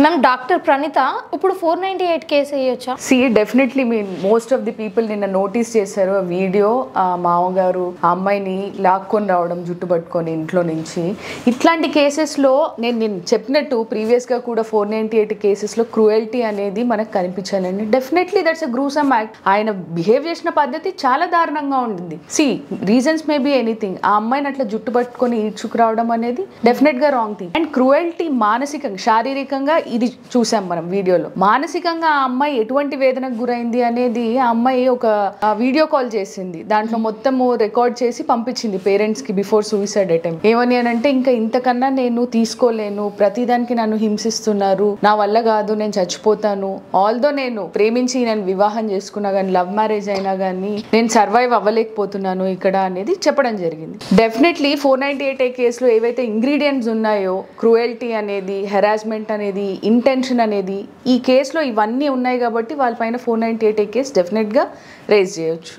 Ma'am doctor Praneetha ఇప్పుడు 498 case వేయొచ్చా? See definitely most of the people నిన్న నోటీస్ చేశారు ఆ వీడియో. మామగారు ఆ అమ్మాయిని లాక్కొని రావడం జుట్టు పట్టుకొని ఇంట్లో నుంచి. ఇట్లాంటి కేసెస్లో నేను చెప్పినట్టు ప్రీవియస్గా కూడా 498 కేసెస్లో క్రూయల్టీ అనేది మనకు కనిపించాలండి. Definitely that's a gruesome act. ఆయన బిహేవ్ చేసిన పద్ధతి చాలా దారుణంగా ఉండింది. See reasons may be anything. ఆ అమ్మాయిని అట్లా జుట్టు పట్టుకొని ఈడ్చుకురావడం అనేది డెఫినెట్గా రాంగ్ థింగ్. అండ్ క్రూయల్టీ మానసికంగా శారీరకంగా ఇది చూసాం మనం వీడియోలో. మానసికంగా ఆ అమ్మాయి ఎటువంటి వేదనకు గురైంది అనేది ఆ అమ్మాయి ఒక వీడియో కాల్ చేసింది. దాంట్లో మొత్తము రికార్డ్ చేసి పంపించింది పేరెంట్స్ కి బిఫోర్ సూసైడ్ అటెంప్ట్. ఏమని అంటే ఇంకా ఇంతకన్నా నేను తీసుకోలేను, ప్రతిదానికి నన్ను హింసిస్తున్నారు, నా వల్ల కాదు, నేను చచ్చిపోతాను. ఆల్దో నేను ప్రేమించి నేను వివాహం చేసుకున్నా కానీ, లవ్ మ్యారేజ్ అయినా కానీ నేను సర్వైవ్ అవ్వలేకపోతున్నాను ఇక్కడ అనేది చెప్పడం జరిగింది. డెఫినెట్లీ 498 కేసులో ఏవైతే ఇంగ్రీడియంట్స్ ఉన్నాయో, క్రూయల్టీ అనేది, హెరాస్మెంట్ అనేది, ఇంటెన్షన్ అనేది, ఈ కేసులో ఇవన్నీ ఉన్నాయి కాబట్టి వాళ్ళపైన 498 కేసు డెఫినెట్గా రేజ్ చేయొచ్చు.